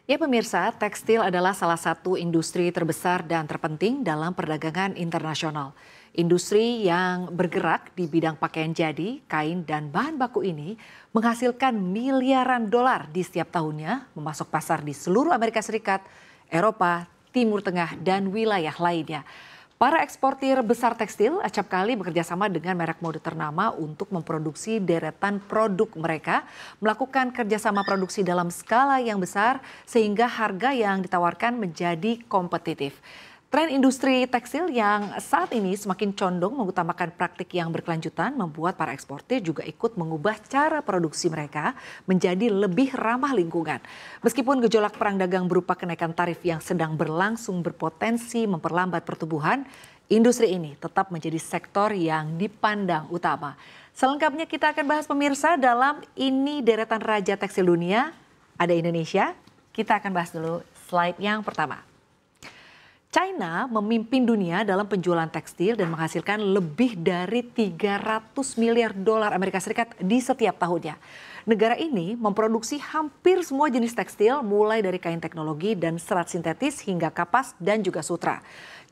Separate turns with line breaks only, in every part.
Ya pemirsa, tekstil adalah salah satu industri terbesar dan terpenting dalam perdagangan internasional. Industri yang bergerak di bidang pakaian jadi, kain, dan bahan baku ini menghasilkan miliaran dolar di setiap tahunnya, memasok pasar di seluruh Amerika Serikat, Eropa, Timur Tengah, dan wilayah lainnya. Para eksportir besar tekstil acap kali bekerja sama dengan merek mode ternama untuk memproduksi deretan produk mereka, melakukan kerjasama produksi dalam skala yang besar sehingga harga yang ditawarkan menjadi kompetitif. Tren industri tekstil yang saat ini semakin condong mengutamakan praktik yang berkelanjutan membuat para eksportir juga ikut mengubah cara produksi mereka menjadi lebih ramah lingkungan. Meskipun gejolak perang dagang berupa kenaikan tarif yang sedang berlangsung berpotensi memperlambat pertumbuhan, industri ini tetap menjadi sektor yang dipandang utama. Selengkapnya kita akan bahas pemirsa dalam Ini Deretan Raja Tekstil Dunia, ada Indonesia. Kita akan bahas dulu slide yang pertama. China memimpin dunia dalam penjualan tekstil dan menghasilkan lebih dari 300 miliar dolar Amerika Serikat di setiap tahunnya. Negara ini memproduksi hampir semua jenis tekstil mulai dari kain teknologi dan serat sintetis hingga kapas dan juga sutra.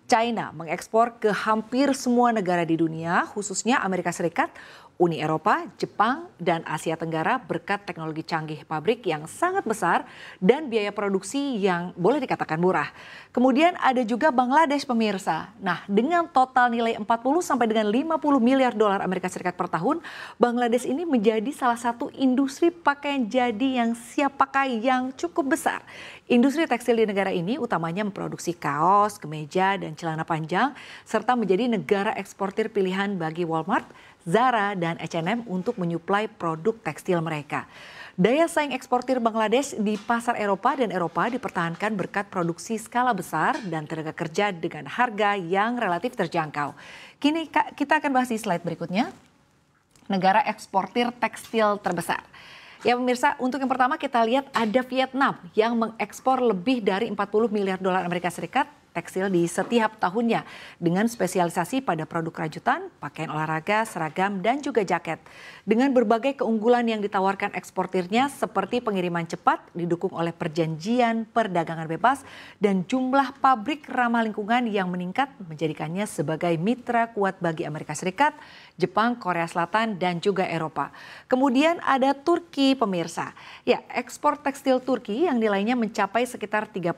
China mengekspor ke hampir semua negara di dunia, khususnya Amerika Serikat, Uni Eropa, Jepang, dan Asia Tenggara berkat teknologi canggih pabrik yang sangat besar dan biaya produksi yang boleh dikatakan murah. Kemudian ada juga Bangladesh pemirsa. Nah, dengan total nilai 40 sampai dengan 50 miliar dolar Amerika Serikat per tahun, Bangladesh ini menjadi salah satu industri pakaian jadi yang siap pakai yang cukup besar. Industri tekstil di negara ini utamanya memproduksi kaos, kemeja, dan celana panjang, serta menjadi negara eksportir pilihan bagi Walmart, Zara, dan H&M untuk menyuplai produk tekstil mereka. Daya saing eksportir Bangladesh di pasar Eropa dan Eropa dipertahankan berkat produksi skala besar dan tenaga kerja dengan harga yang relatif terjangkau. Kini kita akan bahas di slide berikutnya, negara eksportir tekstil terbesar. Ya pemirsa, untuk yang pertama kita lihat ada Vietnam yang mengekspor lebih dari 40 miliar dolar Amerika Serikat tekstil di setiap tahunnya dengan spesialisasi pada produk rajutan, pakaian olahraga, seragam, dan juga jaket. Dengan berbagai keunggulan yang ditawarkan eksportirnya seperti pengiriman cepat didukung oleh perjanjian perdagangan bebas dan jumlah pabrik ramah lingkungan yang meningkat menjadikannya sebagai mitra kuat bagi Amerika Serikat, Jepang, Korea Selatan, dan juga Eropa. Kemudian ada Turki pemirsa. Ya, ekspor tekstil Turki yang nilainya mencapai sekitar 35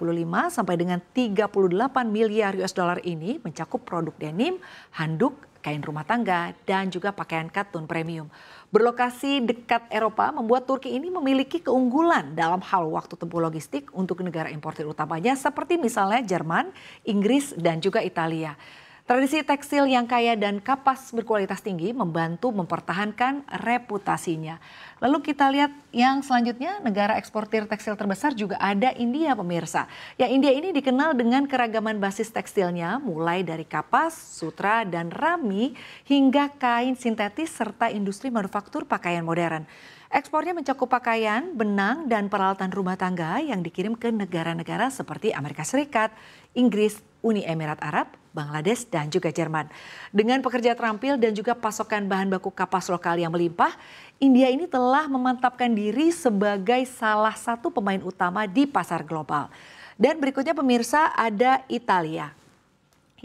sampai dengan 38 miliar US dollar ini mencakup produk denim, handuk, kain rumah tangga, dan juga pakaian katun premium. Berlokasi dekat Eropa membuat Turki ini memiliki keunggulan dalam hal waktu tempuh logistik untuk negara importir utamanya seperti misalnya Jerman, Inggris, dan juga Italia. Tradisi tekstil yang kaya dan kapas berkualitas tinggi membantu mempertahankan reputasinya. Lalu kita lihat yang selanjutnya, negara eksportir tekstil terbesar juga ada India pemirsa. Ya, India ini dikenal dengan keragaman basis tekstilnya mulai dari kapas, sutra, dan rami hingga kain sintetis serta industri manufaktur pakaian modern. Ekspornya mencakup pakaian, benang, dan peralatan rumah tangga yang dikirim ke negara-negara seperti Amerika Serikat, Inggris, Uni Emirat Arab, Bangladesh, dan juga Jerman. Dengan pekerja terampil dan juga pasokan bahan baku kapas lokal yang melimpah, India ini telah memantapkan diri sebagai salah satu pemain utama di pasar global. Dan berikutnya pemirsa ada Italia.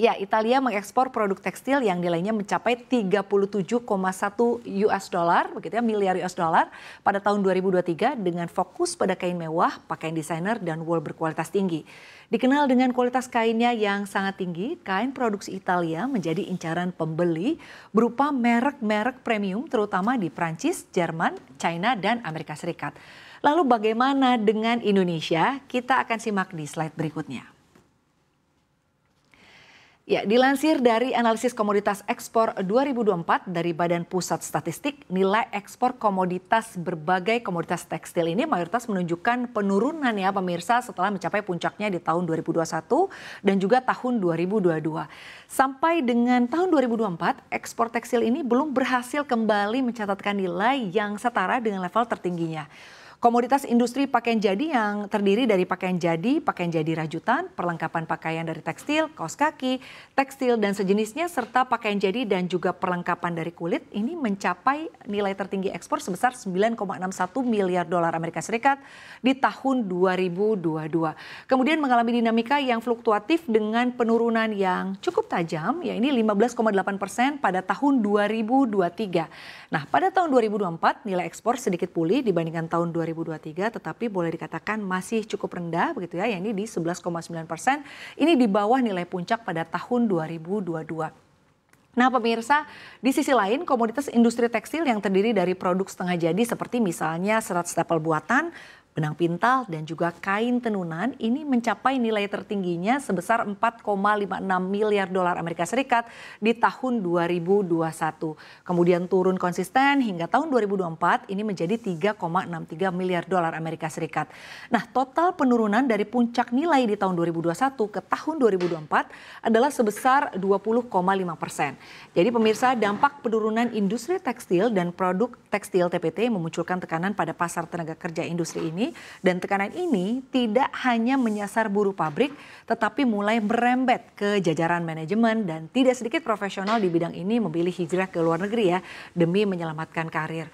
Ya, Italia mengekspor produk tekstil yang nilainya mencapai 37,1 US dollar, begitu ya, miliar US dollar pada tahun 2023 dengan fokus pada kain mewah, pakaian desainer, dan wool berkualitas tinggi. Dikenal dengan kualitas kainnya yang sangat tinggi, kain produksi Italia menjadi incaran pembeli berupa merek-merek premium terutama di Prancis, Jerman, China, dan Amerika Serikat. Lalu bagaimana dengan Indonesia? Kita akan simak di slide berikutnya. Ya, dilansir dari analisis komoditas ekspor 2024 dari Badan Pusat Statistik, nilai ekspor komoditas berbagai komoditas tekstil ini mayoritas menunjukkan penurunan ya pemirsa setelah mencapai puncaknya di tahun 2021 dan juga tahun 2022. Sampai dengan tahun 2024, ekspor tekstil ini belum berhasil kembali mencatatkan nilai yang setara dengan level tertingginya. Komoditas industri pakaian jadi yang terdiri dari pakaian jadi rajutan, perlengkapan pakaian dari tekstil, kaos kaki, tekstil dan sejenisnya, serta pakaian jadi dan juga perlengkapan dari kulit ini mencapai nilai tertinggi ekspor sebesar 9,61 miliar dolar Amerika Serikat di tahun 2022. Kemudian mengalami dinamika yang fluktuatif dengan penurunan yang cukup tajam, ya ini 15,8% pada tahun 2023. Nah, pada tahun 2024 nilai ekspor sedikit pulih dibandingkan tahun 2023, tetapi boleh dikatakan masih cukup rendah begitu ya, yakni di 11,9%. Ini di bawah nilai puncak pada tahun 2022. Nah pemirsa, di sisi lain komoditas industri tekstil yang terdiri dari produk setengah jadi seperti misalnya serat stapel buatan, benang pintal dan juga kain tenunan ini mencapai nilai tertingginya sebesar 4,56 miliar dolar Amerika Serikat di tahun 2021. Kemudian turun konsisten hingga tahun 2024 ini menjadi 3,63 miliar dolar Amerika Serikat. Nah, total penurunan dari puncak nilai di tahun 2021 ke tahun 2024 adalah sebesar 20,5%. Jadi pemirsa, dampak penurunan industri tekstil dan produk tekstil TPT memunculkan tekanan pada pasar tenaga kerja industri ini. Dan tekanan ini tidak hanya menyasar buruh pabrik, tetapi mulai merembet ke jajaran manajemen dan tidak sedikit profesional di bidang ini memilih hijrah ke luar negeri ya demi menyelamatkan karir.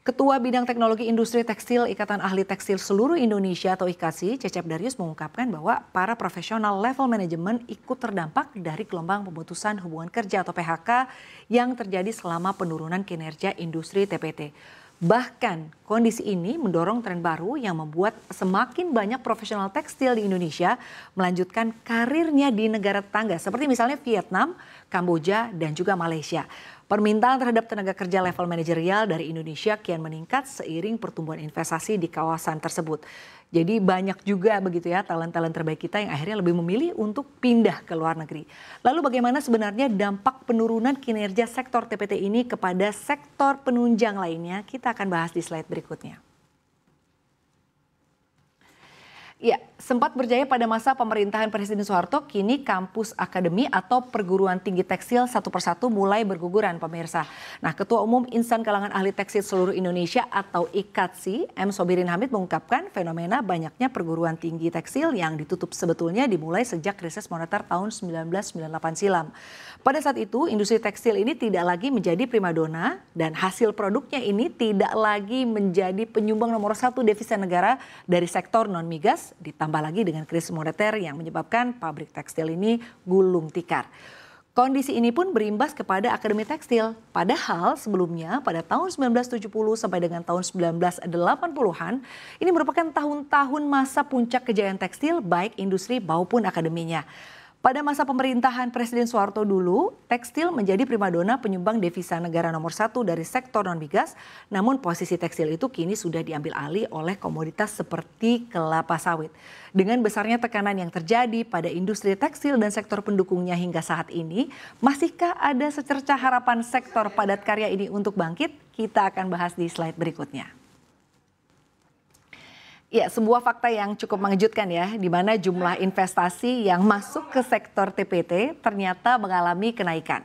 Ketua Bidang Teknologi Industri Tekstil Ikatan Ahli Tekstil Seluruh Indonesia atau IKASI, Cecep Darius mengungkapkan bahwa para profesional level manajemen ikut terdampak dari gelombang pemutusan hubungan kerja atau PHK yang terjadi selama penurunan kinerja industri TPT. Bahkan kondisi ini mendorong tren baru yang membuat semakin banyak profesional tekstil di Indonesia melanjutkan karirnya di negara tetangga seperti misalnya Vietnam, Kamboja, dan juga Malaysia. Permintaan terhadap tenaga kerja level manajerial dari Indonesia kian meningkat seiring pertumbuhan investasi di kawasan tersebut. Jadi banyak juga begitu ya talent-talent terbaik kita yang akhirnya lebih memilih untuk pindah ke luar negeri. Lalu bagaimana sebenarnya dampak penurunan kinerja sektor TPT ini kepada sektor penunjang lainnya? Kita akan bahas di slide berikutnya. Ya, sempat berjaya pada masa pemerintahan Presiden Soeharto, kini kampus akademi atau perguruan tinggi tekstil satu persatu mulai berguguran pemirsa. Nah, Ketua Umum Insan Kalangan Ahli Tekstil Seluruh Indonesia atau IKATSI, M. Sobirin Hamid mengungkapkan fenomena banyaknya perguruan tinggi tekstil yang ditutup sebetulnya dimulai sejak krisis moneter tahun 1998 silam. Pada saat itu, industri tekstil ini tidak lagi menjadi primadona dan hasil produknya ini tidak lagi menjadi penyumbang nomor satu devisa negara dari sektor non-migas, ditambah lagi dengan krisis moneter yang menyebabkan pabrik tekstil ini gulung tikar. Kondisi ini pun berimbas kepada akademi tekstil. Padahal sebelumnya pada tahun 1970 sampai dengan tahun 1980-an ini merupakan tahun-tahun masa puncak kejayaan tekstil baik industri maupun akademinya. Pada masa pemerintahan Presiden Soeharto dulu, tekstil menjadi primadona penyumbang devisa negara nomor satu dari sektor non-migas. Namun posisi tekstil itu kini sudah diambil alih oleh komoditas seperti kelapa sawit. Dengan besarnya tekanan yang terjadi pada industri tekstil dan sektor pendukungnya hingga saat ini, masihkah ada secercah harapan sektor padat karya ini untuk bangkit? Kita akan bahas di slide berikutnya. Ya, sebuah fakta yang cukup mengejutkan ya, di mana jumlah investasi yang masuk ke sektor TPT ternyata mengalami kenaikan.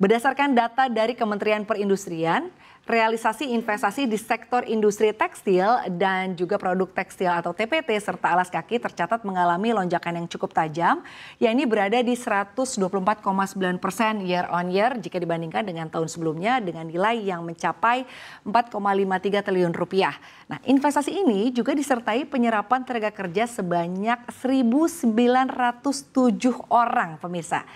Berdasarkan data dari Kementerian Perindustrian, realisasi investasi di sektor industri tekstil dan juga produk tekstil atau TPT serta alas kaki tercatat mengalami lonjakan yang cukup tajam, yakni berada di 124,9% year on year jika dibandingkan dengan tahun sebelumnya dengan nilai yang mencapai 4,53 triliun rupiah. Nah, investasi ini juga disertai penyerapan tenaga kerja sebanyak 1.907 orang pemirsa.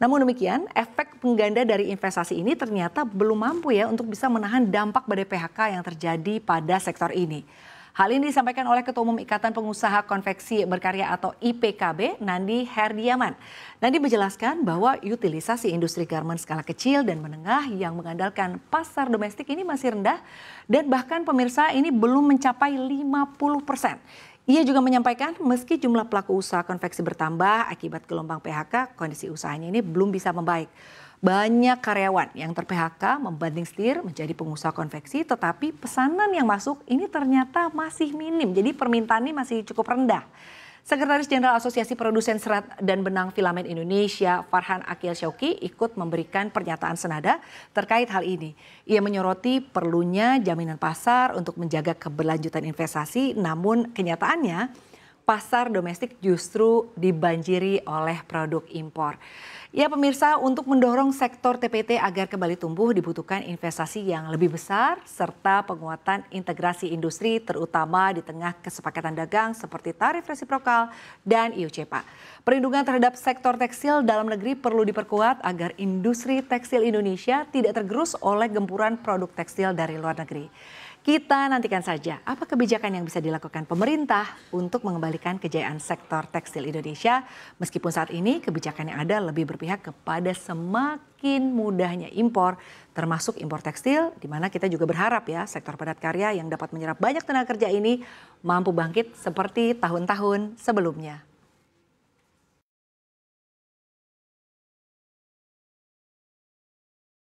Namun demikian, efek pengganda dari investasi ini ternyata belum mampu ya untuk bisa menahan dampak badai PHK yang terjadi pada sektor ini. Hal ini disampaikan oleh Ketua Umum Ikatan Pengusaha Konveksi Berkarya atau IPKB, Nandi Herdiaman. Nandi menjelaskan bahwa utilisasi industri garmen skala kecil dan menengah yang mengandalkan pasar domestik ini masih rendah dan bahkan pemirsa ini belum mencapai 50%. Ia juga menyampaikan meski jumlah pelaku usaha konveksi bertambah akibat gelombang PHK, kondisi usahanya ini belum bisa membaik. Banyak karyawan yang ter-PHK membanding setir menjadi pengusaha konveksi, tetapi pesanan yang masuk ini ternyata masih minim. Jadi permintaan ini masih cukup rendah. Sekretaris Jenderal Asosiasi Produsen Serat dan Benang Filamen Indonesia, Farhan Aqil Shauqi, ikut memberikan pernyataan senada terkait hal ini. Ia menyoroti perlunya jaminan pasar untuk menjaga keberlanjutan investasi, namun kenyataannya pasar domestik justru dibanjiri oleh produk impor. Ya pemirsa, untuk mendorong sektor TPT agar kembali tumbuh dibutuhkan investasi yang lebih besar serta penguatan integrasi industri terutama di tengah kesepakatan dagang seperti tarif resiprokal dan IUCPA. Perlindungan terhadap sektor tekstil dalam negeri perlu diperkuat agar industri tekstil Indonesia tidak tergerus oleh gempuran produk tekstil dari luar negeri. Kita nantikan saja apa kebijakan yang bisa dilakukan pemerintah untuk mengembalikan kejayaan sektor tekstil Indonesia. Meskipun saat ini kebijakan yang ada lebih berpihak kepada semakin mudahnya impor, termasuk impor tekstil, di mana kita juga berharap ya sektor padat karya yang dapat menyerap banyak tenaga kerja ini mampu bangkit seperti tahun-tahun sebelumnya.